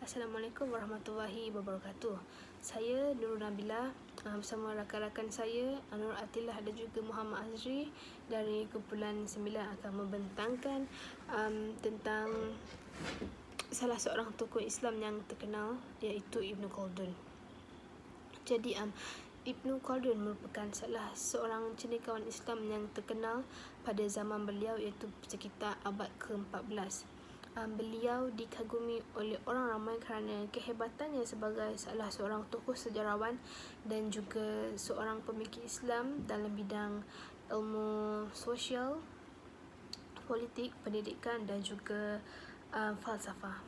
Assalamualaikum warahmatullahi wabarakatuh. Saya Nurul Nabila bersama rakan-rakan saya Nur Atillah dan juga Muhammad Azri dari kumpulan 9 akan membentangkan tentang salah seorang tokoh Islam yang terkenal, iaitu Ibnu Khaldun. Jadi Ibnu Khaldun merupakan salah seorang cendekiawan Islam yang terkenal pada zaman beliau, iaitu sekitar abad ke-14. Beliau dikagumi oleh orang ramai kerana kehebatannya sebagai salah seorang tokoh sejarawan dan juga seorang pemikir Islam dalam bidang ilmu sosial, politik, pendidikan dan juga falsafah.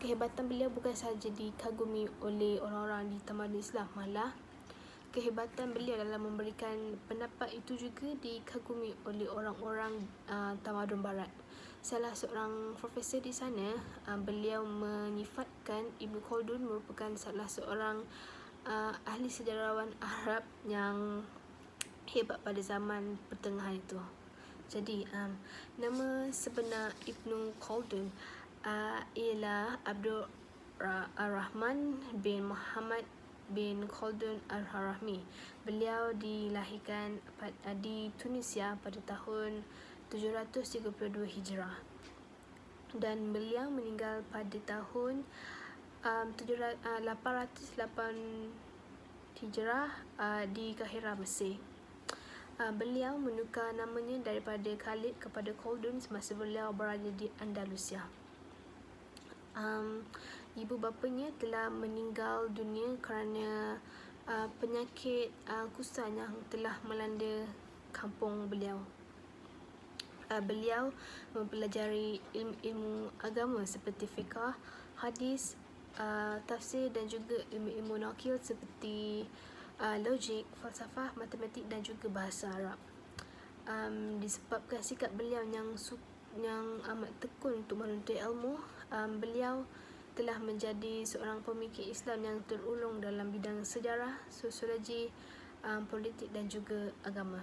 Kehebatan beliau bukan sahaja dikagumi oleh orang-orang di tamadun Islam, malah kehebatan beliau dalam memberikan pendapat itu juga dikagumi oleh orang-orang tamadun barat. Salah seorang profesor di sana, beliau menyifatkan Ibnu Khaldun merupakan salah seorang ahli sejarawan Arab yang hebat pada zaman pertengahan itu. Jadi nama sebenar Ibnu Khaldun ialah Abdul Rahman bin Muhammad bin Khaldun Al-Harahmi. Beliau dilahirkan di Tunisia pada tahun 732 Hijrah dan beliau meninggal pada tahun 808 Hijrah di Kahirah, Mesir. Beliau menukar namanya daripada Khalid kepada Khaldun semasa beliau berada di Andalusia. Ibu bapanya telah meninggal dunia kerana penyakit kusta yang telah melanda kampung beliau. Beliau mempelajari ilmu agama seperti fiqh, hadis, tafsir dan juga ilmu nakil seperti logik, falsafah, matematik dan juga bahasa Arab. Disebabkan sikap beliau yang amat tekun untuk menuntut ilmu, beliau telah menjadi seorang pemikir Islam yang terulung dalam bidang sejarah, sosiologi, politik dan juga agama.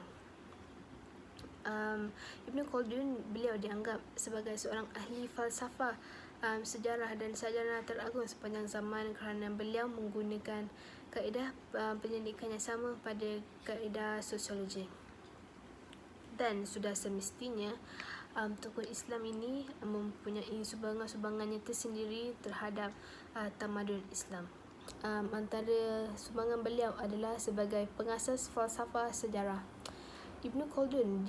Ibnu Khaldun beliau dianggap sebagai seorang ahli falsafah, sejarah dan sarjana teragung sepanjang zaman kerana beliau menggunakan kaedah penyelidikan yang sama pada kaedah sosiologi. Dan sudah semestinya tokoh Islam ini mempunyai sumbangan-sumbangannya tersendiri terhadap tamadun Islam. Antara sumbangan beliau adalah sebagai pengasas falsafah sejarah. Ibnu Khaldun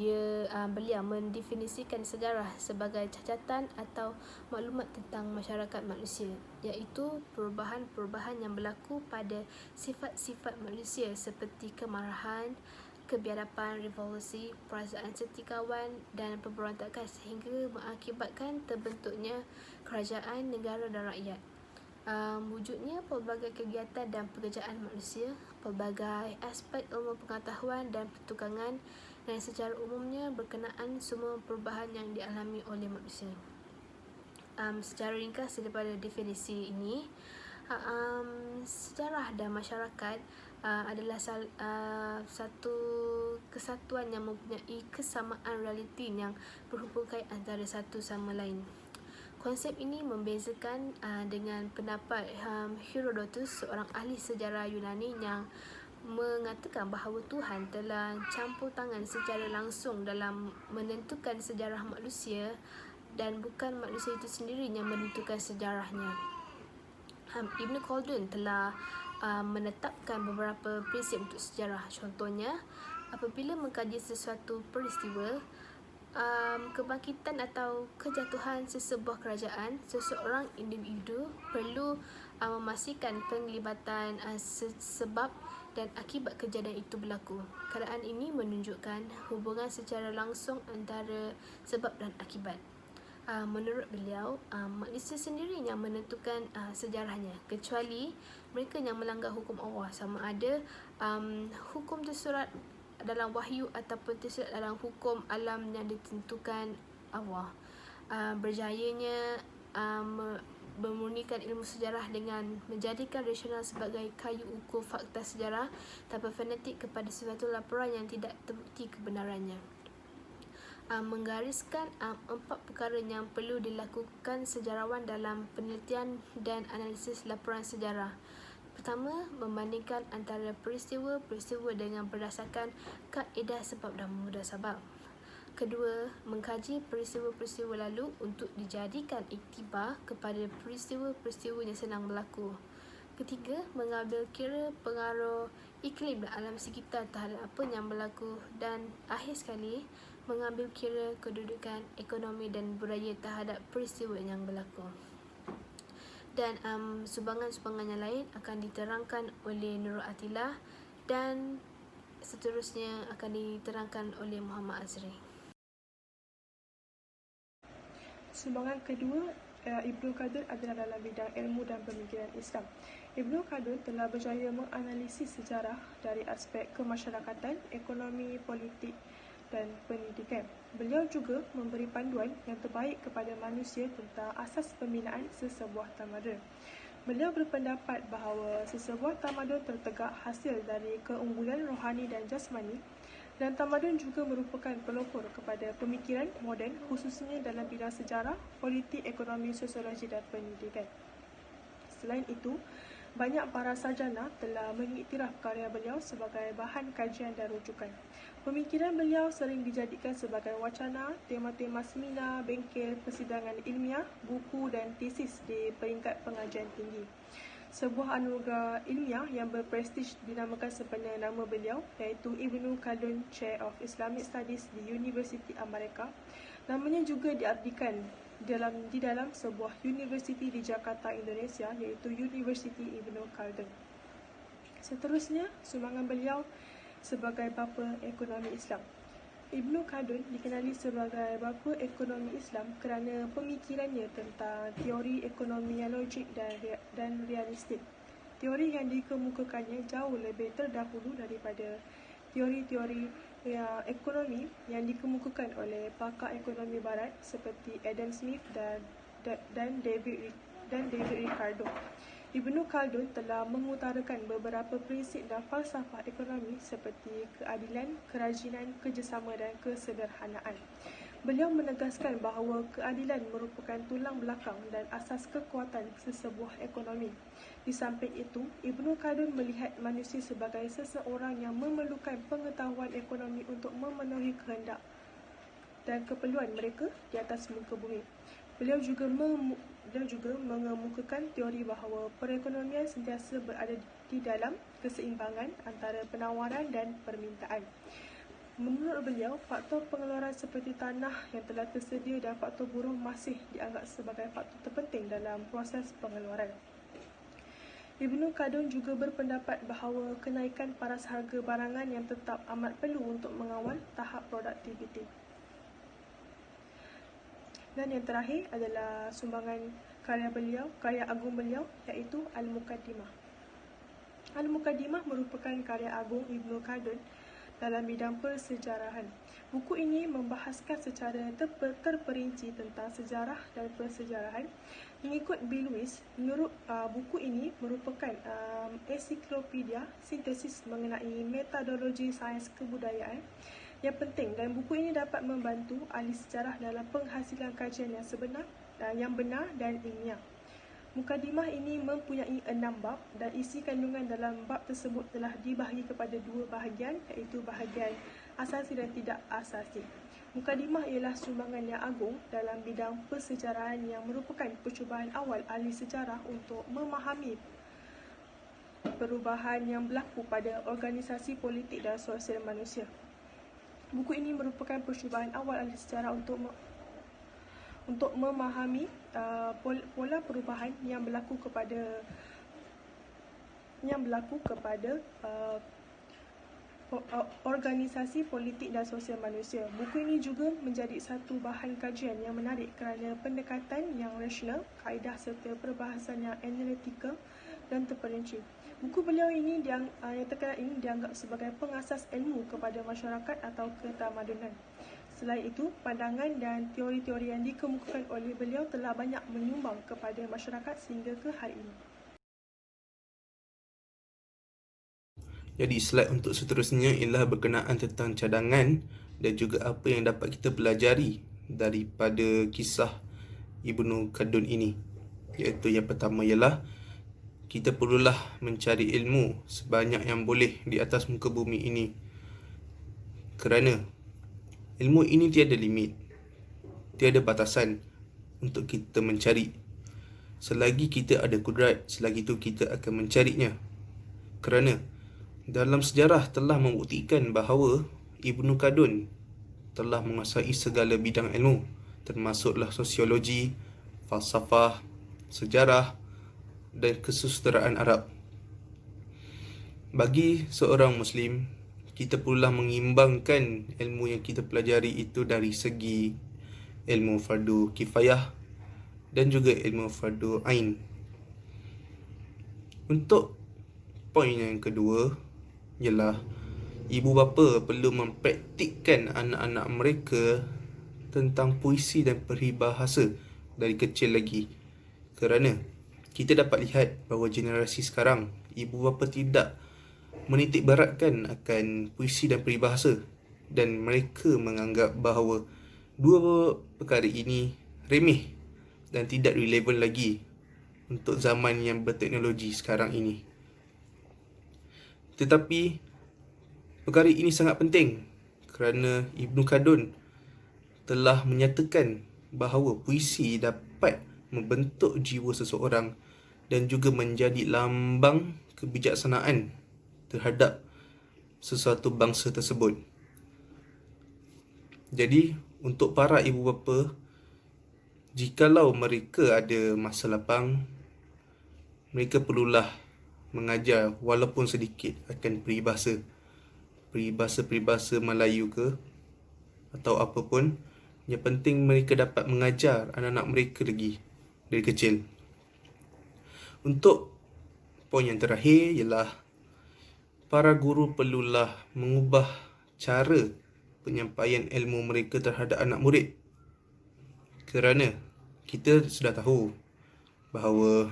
beliau mendefinisikan sejarah sebagai cacatan atau maklumat tentang masyarakat manusia, iaitu perubahan-perubahan yang berlaku pada sifat-sifat manusia seperti kemarahan, kebiadaban, revolusi, perasaan setikawan dan pemberontakan sehingga mengakibatkan terbentuknya kerajaan, negara dan rakyat. Wujudnya pelbagai kegiatan dan pekerjaan manusia, pelbagai aspek ilmu pengetahuan dan pertukangan dan secara umumnya berkenaan semua perubahan yang dialami oleh manusia. Secara ringkas daripada definisi ini, sejarah dan masyarakat adalah satu kesatuan yang mempunyai kesamaan realiti yang berhubung kait antara satu sama lain. Konsep ini membezakan dengan pendapat Herodotus, seorang ahli sejarah Yunani yang mengatakan bahawa Tuhan telah campur tangan secara langsung dalam menentukan sejarah manusia dan bukan manusia itu sendiri yang menentukan sejarahnya. Ibnu Khaldun telah menetapkan beberapa prinsip untuk sejarah. Contohnya, apabila mengkaji sesuatu peristiwa, kebangkitan atau kejatuhan sesebuah kerajaan, seseorang individu perlu memastikan penglibatan sebab dan akibat kejadian itu berlaku. Keadaan ini menunjukkan hubungan secara langsung antara sebab dan akibat. Menurut beliau, manusia sendiri yang menentukan sejarahnya, kecuali mereka yang melanggar hukum Allah, sama ada hukum tersurat dalam wahyu ataupun tersurat dalam hukum alam yang ditentukan Allah. Berjayanya memurnikan ilmu sejarah dengan menjadikan rasional sebagai kayu ukur fakta sejarah tanpa fanatik kepada sesuatu laporan yang tidak terbukti kebenarannya. menggariskan 4 perkara yang perlu dilakukan sejarawan dalam penelitian dan analisis laporan sejarah. Pertama, membandingkan antara peristiwa-peristiwa dengan berdasarkan kaedah sebab dan munasabab. Kedua, mengkaji peristiwa-peristiwa lalu untuk dijadikan iktibar kepada peristiwa-peristiwa yang sedang berlaku. Ketiga, mengambil kira pengaruh iklim dan alam sekitar terhadap apa yang berlaku. Dan akhir sekali, mengambil kira kedudukan ekonomi dan budaya terhadap peristiwa yang berlaku. Dan sumbangan-sumbangan yang lain akan diterangkan oleh Nurul Athilah dan seterusnya akan diterangkan oleh Muhammad Azri. Sumbangan kedua Ibnu Khaldun adalah dalam bidang ilmu dan pemikiran Islam. Ibnu Khaldun telah berjaya menganalisis sejarah dari aspek kemasyarakatan, ekonomi, politik dan pendidikan. Beliau juga memberi panduan yang terbaik kepada manusia tentang asas pembinaan sesebuah tamadun. Beliau berpendapat bahawa sesebuah tamadun tertegak hasil dari keunggulan rohani dan jasmani, dan tamadun juga merupakan pelopor kepada pemikiran moden khususnya dalam bidang sejarah, politik, ekonomi, sosiologi dan pendidikan. Selain itu, banyak para sarjana telah mengiktiraf karya beliau sebagai bahan kajian dan rujukan. Pemikiran beliau sering dijadikan sebagai wacana, tema-tema seminar, bengkel, persidangan ilmiah, buku dan tesis di peringkat pengajian tinggi. Sebuah anugerah ilmiah yang berprestij dinamakan sepenuh nama beliau, iaitu Ibnu Khaldun Chair of Islamic Studies di Universiti Amerika. Namanya juga diabdikan di dalam sebuah universiti di Jakarta, Indonesia, iaitu Universiti Ibnu Khaldun. Seterusnya, sumbangan beliau sebagai bapa ekonomi Islam. Ibnu Khaldun dikenali sebagai bapa ekonomi Islam kerana pemikirannya tentang teori ekonomi yang logik dan realistik. Teori yang dikemukakannya jauh lebih terdahulu daripada teori-teori ekonomi yang dikemukakan oleh pakar ekonomi barat seperti Adam Smith dan David Ricardo. Ibnu Khaldun telah mengutarakan beberapa prinsip dan falsafah ekonomi seperti keadilan, kerajinan, kerjasama dan kesederhanaan. Beliau menegaskan bahawa keadilan merupakan tulang belakang dan asas kekuatan sesebuah ekonomi. Di samping itu, Ibnu Khaldun melihat manusia sebagai seseorang yang memerlukan pengetahuan ekonomi untuk memenuhi kehendak dan keperluan mereka di atas muka bumi. Beliau juga mengemukakan teori bahawa perekonomian sentiasa berada di dalam keseimbangan antara penawaran dan permintaan. Menurut beliau, faktor pengeluaran seperti tanah yang telah tersedia dan faktor buruh masih dianggap sebagai faktor terpenting dalam proses pengeluaran. Ibnu Khaldun juga berpendapat bahawa kenaikan paras harga barangan yang tetap amat perlu untuk mengawal tahap produktiviti. Dan yang terakhir adalah sumbangan karya agung beliau, iaitu Al-Muqaddimah. Al-Muqaddimah merupakan karya agung Ibnu Khaldun dalam bidang persejarahan. Buku ini membahaskan secara terperinci tentang sejarah dan persejarahan. Mengikut Bill Weiss, buku ini merupakan ensiklopedia sintesis mengenai metodologi sains kebudayaan yang penting, dan buku ini dapat membantu ahli sejarah dalam penghasilan kajian yang benar dan ilmiah. Mukadimah ini mempunyai 6 bab dan isi kandungan dalam bab tersebut telah dibahagi kepada 2 bahagian, iaitu bahagian asasi dan tidak asasi. Mukadimah ialah sumbangan yang agung dalam bidang persejarahan yang merupakan percubaan awal ahli sejarah untuk memahami perubahan yang berlaku pada organisasi politik dan sosial manusia. Buku ini merupakan percubaan awal ahli sejarah untuk memahami pola perubahan yang berlaku kepada organisasi politik dan sosial manusia. Buku ini juga menjadi satu bahan kajian yang menarik kerana pendekatan yang rasional, kaedah serta perbahasan yang analitikal dan terperinci. Buku beliau ini yang terkenal ini dianggap sebagai pengasas ilmu kepada masyarakat atau ketamadunan. Selain itu, pandangan dan teori-teori yang dikemukakan oleh beliau telah banyak menyumbang kepada masyarakat sehingga ke hari ini. Jadi slide untuk seterusnya ialah berkenaan tentang cadangan dan juga apa yang dapat kita pelajari daripada kisah Ibnu Khaldun ini. Iaitu yang pertama ialah kita perlulah mencari ilmu sebanyak yang boleh di atas muka bumi ini. Kerana ilmu ini tiada limit, tiada batasan untuk kita mencari. Selagi kita ada kudrat, selagi itu kita akan mencarinya. Kerana dalam sejarah telah membuktikan bahawa Ibnu Khaldun telah menguasai segala bidang ilmu, termasuklah sosiologi, falsafah, sejarah dan kesusasteraan Arab. Bagi seorang Muslim, kita perlulah mengimbangkan ilmu yang kita pelajari itu dari segi ilmu fardu kifayah dan juga ilmu fardu ain. Untuk poin yang kedua ialah ibu bapa perlu mempraktikkan anak-anak mereka tentang puisi dan peribahasa dari kecil lagi. Kerana kita dapat lihat bahawa generasi sekarang, ibu bapa tidak menitik beratkan akan puisi dan peribahasa, dan mereka menganggap bahawa dua perkara ini remeh dan tidak relevan lagi untuk zaman yang berteknologi sekarang ini. Tetapi perkara ini sangat penting kerana Ibnu Khaldun telah menyatakan bahawa puisi dapat membentuk jiwa seseorang dan juga menjadi lambang kebijaksanaan terhadap sesuatu bangsa tersebut. Jadi, untuk para ibu bapa, jikalau mereka ada masa lapang, mereka perlulah mengajar walaupun sedikit akan peribahasa Melayu ke atau apapun. Yang penting mereka dapat mengajar anak-anak mereka lagi dari kecil. Untuk poin yang terakhir ialah para guru perlulah mengubah cara penyampaian ilmu mereka terhadap anak murid. Kerana kita sudah tahu bahawa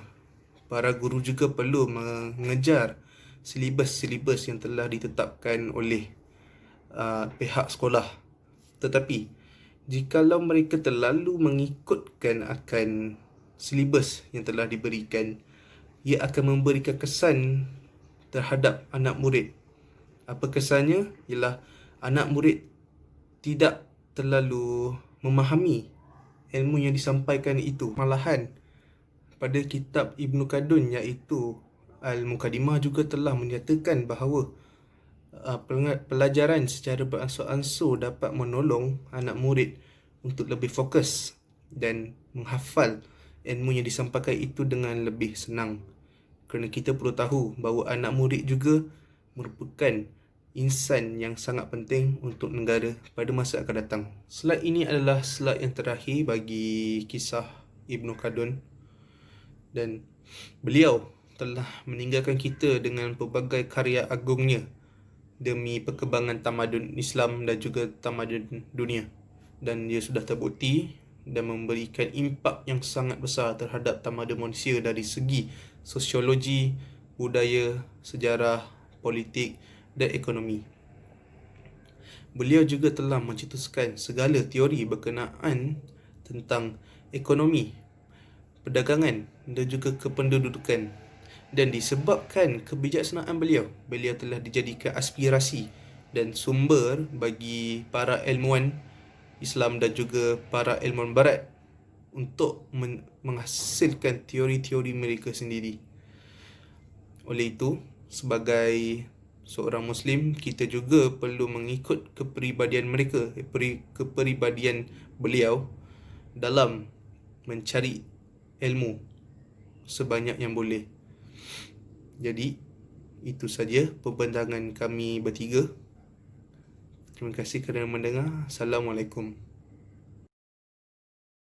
para guru juga perlu mengejar silibus-silibus yang telah ditetapkan oleh pihak sekolah. Tetapi jikalau mereka terlalu mengikutkan akan silibus yang telah diberikan, ia akan memberikan kesan terhadap anak murid. Apa kesannya? Ialah anak murid tidak terlalu memahami ilmu yang disampaikan itu. Malahan pada kitab Ibnu Khaldun iaitu Al-Muqaddimah juga telah menyatakan bahawa pelajaran secara beransur-ansur dapat menolong anak murid untuk lebih fokus dan menghafal ilmu yang disampaikan itu dengan lebih senang. Kerana kita perlu tahu bahawa anak murid juga merupakan insan yang sangat penting untuk negara pada masa akan datang. Slide ini adalah slide yang terakhir bagi kisah Ibnu Khaldun. Dan beliau telah meninggalkan kita dengan pelbagai karya agungnya demi perkembangan tamadun Islam dan juga tamadun dunia. Dan dia sudah terbukti dan memberikan impak yang sangat besar terhadap tamadun manusia dari segi sosiologi, budaya, sejarah, politik dan ekonomi. Beliau juga telah mencetuskan segala teori berkenaan tentang ekonomi, perdagangan dan juga kependudukan. Dan disebabkan kebijaksanaan beliau telah dijadikan aspirasi dan sumber bagi para ilmuwan Islam dan juga para ilmuwan Barat untuk menghasilkan teori-teori mereka sendiri. Oleh itu, sebagai seorang Muslim, kita juga perlu mengikut kepribadian mereka, kepribadian beliau dalam mencari ilmu sebanyak yang boleh. Jadi, itu saja perbincangan kami bertiga. Terima kasih kerana mendengar. Assalamualaikum.